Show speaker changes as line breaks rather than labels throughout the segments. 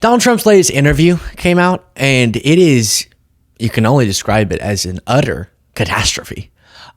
Donald Trump's latest interview came out, and you can only describe it as an utter catastrophe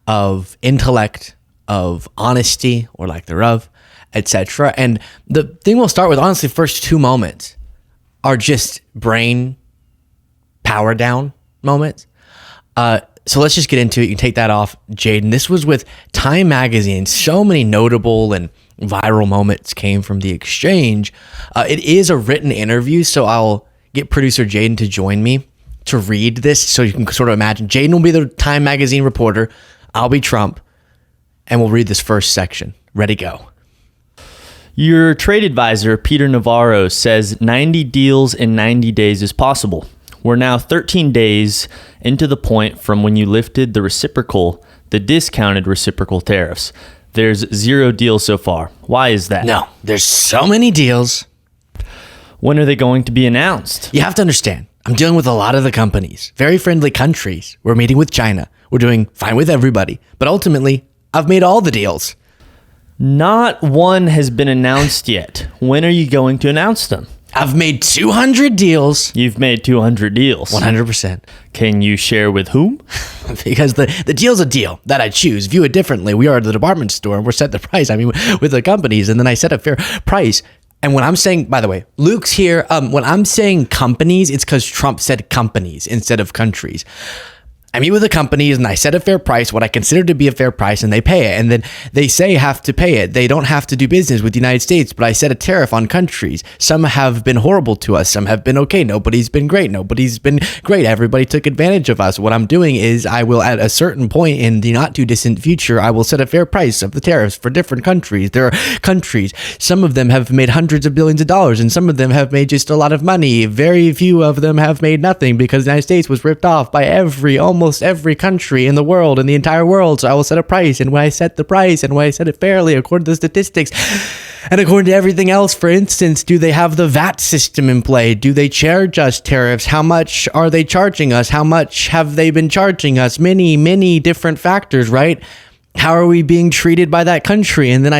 of intellect, of honesty, or lack thereof, etc. And the thing we'll start with, honestly, first two moments are just brain power down moments. So let's just get into it. You can take that off, Jaden. This was with Time Magazine. So many notable and viral moments came from the exchange. It is a written interview, so I'll get producer Jaden to join me to read this so you can sort of imagine. Jaden will be the Time Magazine reporter. I'll be Trump, and we'll read this first section. Ready, go.
Your trade advisor, Peter Navarro, says 90 deals in 90 days is possible. We're now 13 days into the point from when you lifted the discounted reciprocal tariffs. There's 0 deals so far. Why is that?
No, there's so many deals.
When are they going to be announced?
You have to understand, I'm dealing with a lot of the companies, very friendly countries. We're meeting with China. We're doing fine with everybody. But ultimately, I've made all the deals.
Not one has been announced yet. When are you going to announce them?
I've made 200 deals.
You've made 200 deals.
100%.
Can you share with whom?
Because the deal's a deal that I choose. View it differently. We are at the department store and we're set the price. I mean, with the companies, and then I set a fair price. And when I'm saying, by the way, Luke's here. When I'm saying companies, it's because Trump said companies instead of countries. I meet with the companies and I set a fair price, what I consider to be a fair price, and they pay it. And then they say have to pay it. They don't have to do business with the United States, but I set a tariff on countries. Some have been horrible to us. Some have been okay. Nobody's been great. Nobody's been great. Everybody took advantage of us. What I'm doing is I will, at a certain point in the not too distant future, I will set a fair price of the tariffs for different countries. There are countries, some of them have made hundreds of billions of dollars, and some of them have made just a lot of money. Very few of them have made nothing because the United States was ripped off by almost every country in the world, in the entire world. So I will set a price, and when I set the price and when I set it fairly according to the statistics and according to everything else, for instance, do they have the VAT system in play? Do they charge us tariffs? How much are they charging us? How much have they been charging us? Many different factors, right? How are we being treated by that country? And then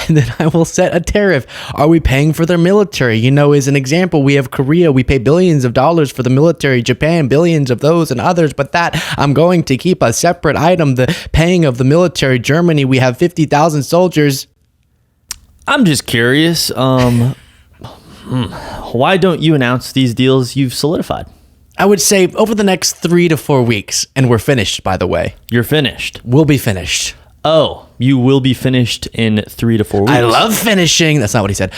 and then I will set a tariff. Are we paying for their military? As an example, we have Korea. We pay billions of dollars for the military. Japan, billions of those and others. But that I'm going to keep a separate item, the paying of the military. Germany, we have 50,000 soldiers.
I'm just curious. Why don't you announce these deals you've solidified?
I would say over the next 3 to 4 weeks. And we're finished, by the way.
You're finished.
We'll be finished.
Oh, you will be finished in 3 to 4 weeks.
I love finishing. That's not what he said.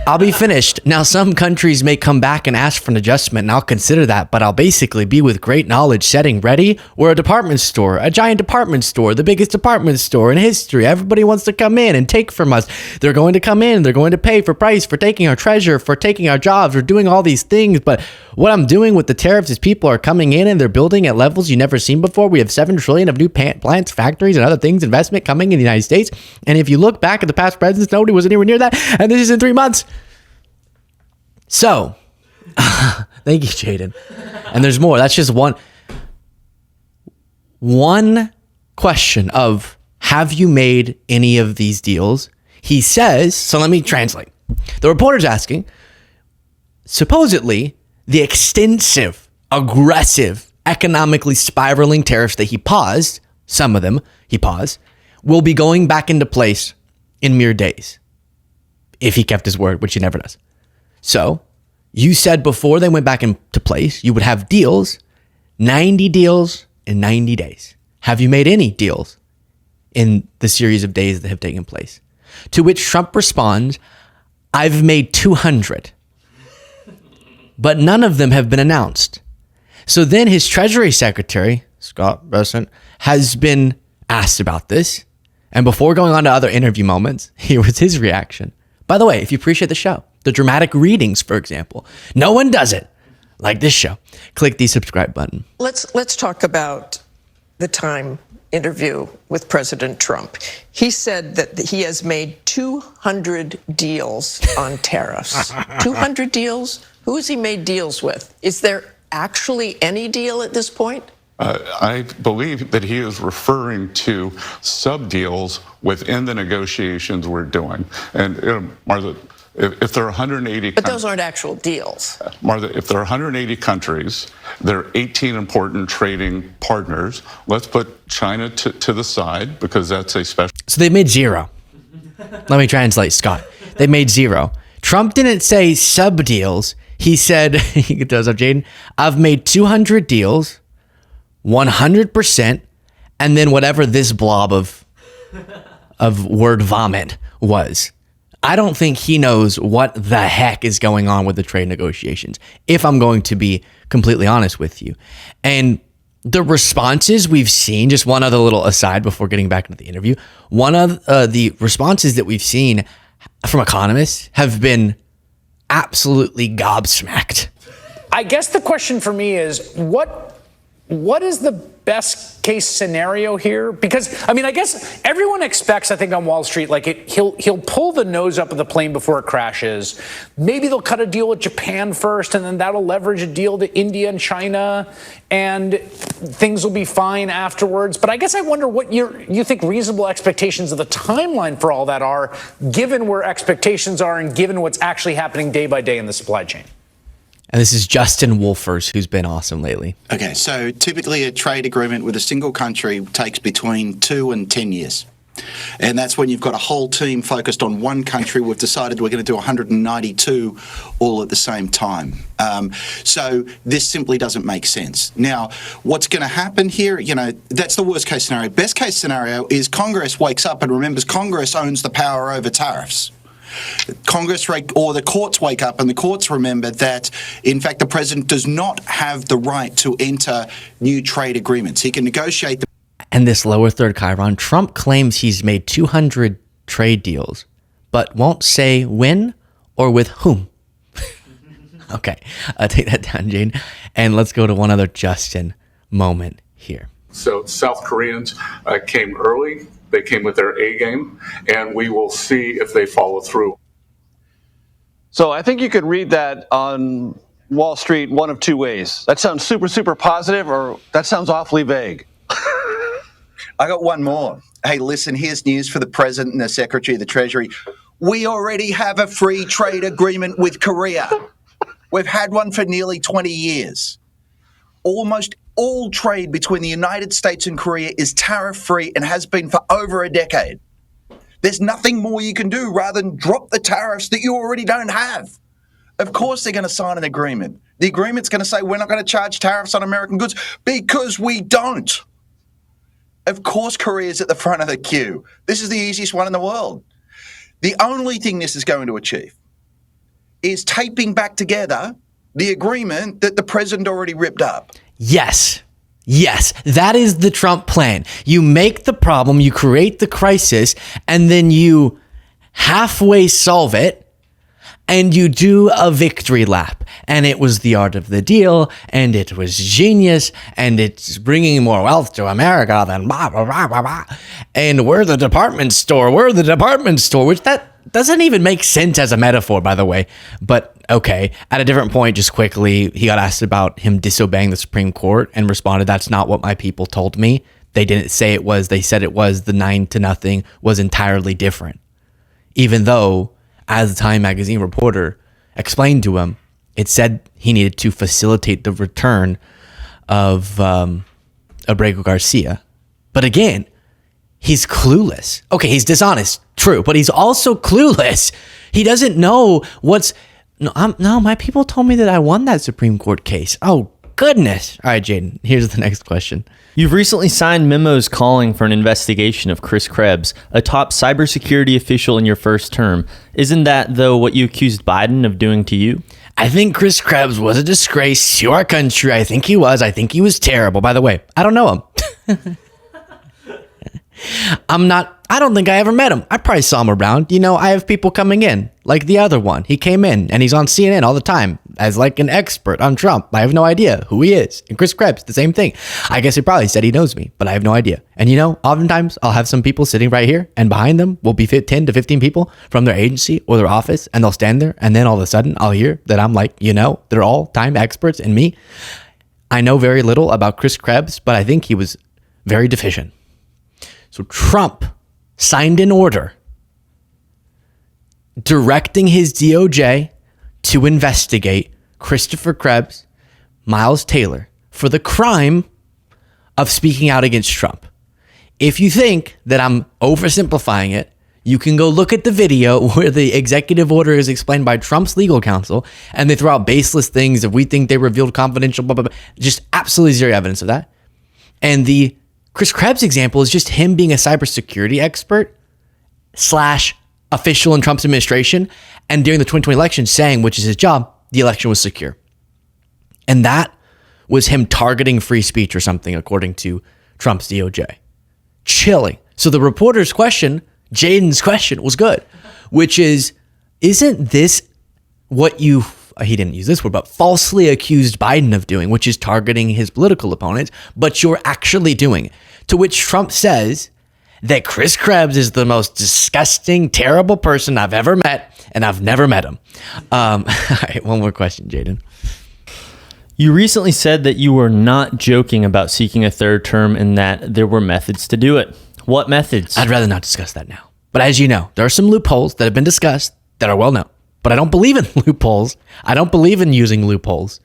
I'll be finished. Now, some countries may come back and ask for an adjustment, and I'll consider that, but I'll basically be with great knowledge setting ready. We're a department store, a giant department store, the biggest department store in history. Everybody wants to come in and take from us. They're going to come in. They're going to pay for price, for taking our treasure, for taking our jobs. We're doing all these things, but what I'm doing with the tariffs is people are coming in and they're building at levels you've never seen before. We have 7 trillion of new plants, factories, and other things, investment coming in the United States. And if you look back at the past presidents, nobody was anywhere near that. And this is in 3 months. So, thank you, Jaden. And there's more. That's just one question of, have you made any of these deals? He says, so let me translate. The reporter's asking, supposedly, the extensive, aggressive, economically spiraling tariffs that he paused, some of them he paused, will be going back into place in mere days. If he kept his word, which he never does. So, you said before they went back into place, you would have deals, 90 deals in 90 days. Have you made any deals in the series of days that have taken place? To which Trump responds, I've made 200, but none of them have been announced. So then his Treasury Secretary, Scott Bessent, has been asked about this. And before going on to other interview moments, here was his reaction. By the way, if you appreciate the show, the dramatic readings, for example, no one does it like this show. Click the subscribe button.
Let's talk about the Time interview with President Trump. He said that he has made 200 deals on tariffs. 200 deals? Who has he made deals with? Is there actually any deal at this point?
I believe that he is referring to sub-deals within the negotiations we're doing. And Martha, If there are 180
But those aren't actual deals.
Martha, if there are 180 countries, there are 18 important trading partners. Let's put China to the side because that's a special.
So they made zero. Let me translate, Scott. They made zero. Trump didn't say sub deals. He said, he goes up, Jaden, I've made 200 deals, 100%, and then whatever this blob of word vomit was. I don't think he knows what the heck is going on with the trade negotiations, if I'm going to be completely honest with you. And the responses we've seen, just one other little aside before getting back into the interview, one of the responses that we've seen from economists have been absolutely gobsmacked.
I guess the question for me is, what is the best case scenario here? Because, I mean, I guess everyone expects, I think on Wall Street, like he'll pull the nose up of the plane before it crashes. Maybe they'll cut a deal with Japan first, and then that'll leverage a deal to India and China, and things will be fine afterwards. But I guess I wonder what you think reasonable expectations of the timeline for all that are, given where expectations are and given what's actually happening day by day in the supply chain.
And this is Justin Wolfers, who's been awesome lately.
Okay, so typically a trade agreement with a single country takes between 2 and 10 years. And that's when you've got a whole team focused on one country. We've decided we're going to do 192 all at the same time. So this simply doesn't make sense. Now, what's going to happen here, that's the worst case scenario. Best case scenario is Congress wakes up and remembers Congress owns the power over tariffs. Congress or the courts wake up and the courts remember that, in fact, the president does not have the right to enter new trade agreements. He can negotiate them.
And this lower third chyron, Trump claims he's made 200 trade deals, but won't say when or with whom. Okay, I'll take that down, Jane. And let's go to one other Justin moment here.
So South Koreans came early. They came with their A game, and we will see if they follow through.
So I think you could read that on Wall Street one of two ways. That sounds super, super positive, or that sounds awfully vague.
I got one more. Hey, listen, here's news for the president and the secretary of the Treasury. We already have a free trade agreement with Korea. We've had one for nearly 20 years. Almost all trade between the United States and Korea is tariff-free and has been for over a decade. There's nothing more you can do rather than drop the tariffs that you already don't have. Of course they're going to sign an agreement. The agreement's going to say we're not going to charge tariffs on American goods because we don't. Of course Korea's at the front of the queue. This is the easiest one in the world. The only thing this is going to achieve is taping back together the agreement that the president already ripped up.
Yes, that is the Trump plan. You make the problem, you create the crisis, and then you halfway solve it, and you do a victory lap. And it was the art of the deal, and it was genius, and it's bringing more wealth to America than blah, blah, blah, blah, blah. And we're the department store, which that doesn't even make sense as a metaphor, by the way. But okay, at a different point, just quickly, he got asked about him disobeying the Supreme Court and responded, that's not what my people told me. They didn't say it was, they said it was. The 9-0 was entirely different. Even though, as the Time magazine reporter explained to him, it said he needed to facilitate the return of Abrego Garcia. But again, he's clueless. Okay, he's dishonest, true, but he's also clueless. He doesn't know what's... No, my people told me that I won that Supreme Court case. Oh, goodness. All right, Jaden, here's the next question.
You've recently signed memos calling for an investigation of Chris Krebs, a top cybersecurity official in your first term. Isn't that, though, what you accused Biden of doing to you?
I think Chris Krebs was a disgrace to our country. I think he was. I think he was terrible. By the way, I don't know him. I don't think I ever met him. I probably saw him around. I have people coming in, like the other one. He came in and he's on CNN all the time as like an expert on Trump. I have no idea who he is. And Chris Krebs, the same thing. I guess he probably said he knows me, but I have no idea. And oftentimes I'll have some people sitting right here and behind them will be 10 to 15 people from their agency or their office, and they'll stand there. And then all of a sudden I'll hear that I'm like, they're all time experts in me. I know very little about Chris Krebs, but I think he was very deficient. So Trump signed an order directing his DOJ to investigate Christopher Krebs, Miles Taylor, for the crime of speaking out against Trump. If you think that I'm oversimplifying it, you can go look at the video where the executive order is explained by Trump's legal counsel, and they throw out baseless things if we think they revealed confidential, blah, blah, blah. Just absolutely zero evidence of that. And the Chris Krebs example is just him being a cybersecurity expert / official in Trump's administration, and during the 2020 election saying, which is his job, the election was secure. And that was him targeting free speech or something, according to Trump's DOJ. Chilling. So the reporter's question, Jaden's question, was good, which is, isn't this what he didn't use this word, but falsely accused Biden of doing, which is targeting his political opponents, but you're actually doing it? To which Trump says that Chris Krebs is the most disgusting, terrible person I've ever met, and I've never met him. All right, one more question, Jaden.
You recently said that you were not joking about seeking a third term and that there were methods to do it. What methods?
I'd rather not discuss that now. But as you know, there are some loopholes that have been discussed that are well known. But I don't believe in loopholes. I don't believe in using loopholes.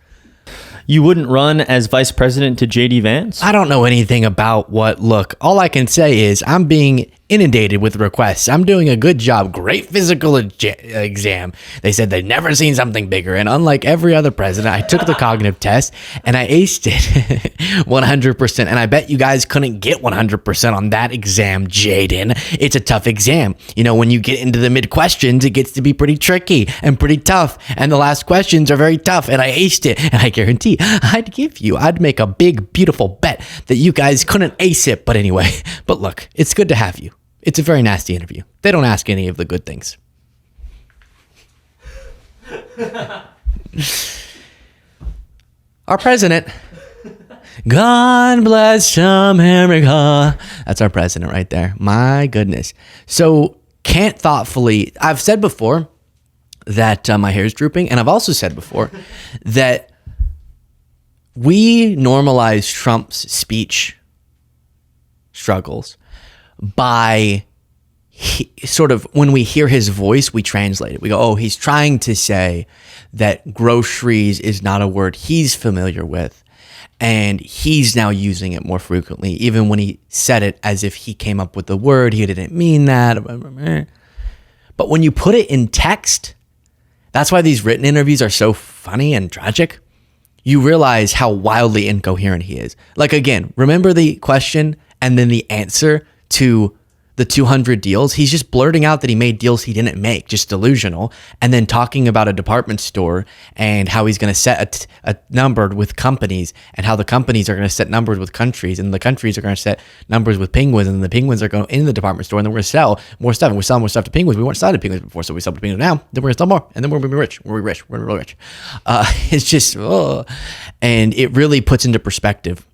You wouldn't run as vice president to JD Vance?
I don't know anything about look, all I can say is I'm being inundated with requests. I'm doing a good job. Great physical exam. They said they'd never seen something bigger. And unlike every other president, I took the cognitive test and I aced it 100%. And I bet you guys couldn't get 100% on that exam, Jaden. It's a tough exam. You know, when you get into the mid questions, it gets to be pretty tricky and pretty tough. And the last questions are very tough. And I aced it. And I guarantee I'd make a big, beautiful bet that you guys couldn't ace it. But anyway, but look, it's good to have you. It's a very nasty interview. They don't ask any of the good things. Our president, God bless America. That's our president right there. My goodness. So can't thoughtfully, I've said before that my hair is drooping. And I've also said before that we normalize Trump's speech struggles by sort of, when we hear his voice, we translate it. We go, oh, he's trying to say that groceries is not a word he's familiar with. And he's now using it more frequently, even when he said it as if he came up with the word. He didn't mean that. But when you put it in text, that's why these written interviews are so funny and tragic. You realize how wildly incoherent he is. Like, again, remember the question and then the answer to the 200 deals? He's just blurting out that he made deals he didn't make, just delusional, and then talking about a department store and how he's going to set a number with companies and how the companies are going to set numbers with countries and the countries are going to set numbers with penguins and the penguins are going in the department store and then we're going to sell more stuff and we're selling more stuff to penguins. We weren't selling to penguins before, so we sell to penguins now. Then we're going to sell more and then we're going to be rich. We're going to be rich. We're going to be really rich. It's just, and it really puts into perspective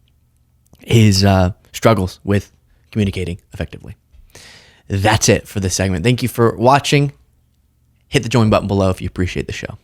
his struggles with communicating effectively. That's it for this segment. Thank you for watching. Hit the join button below if you appreciate the show.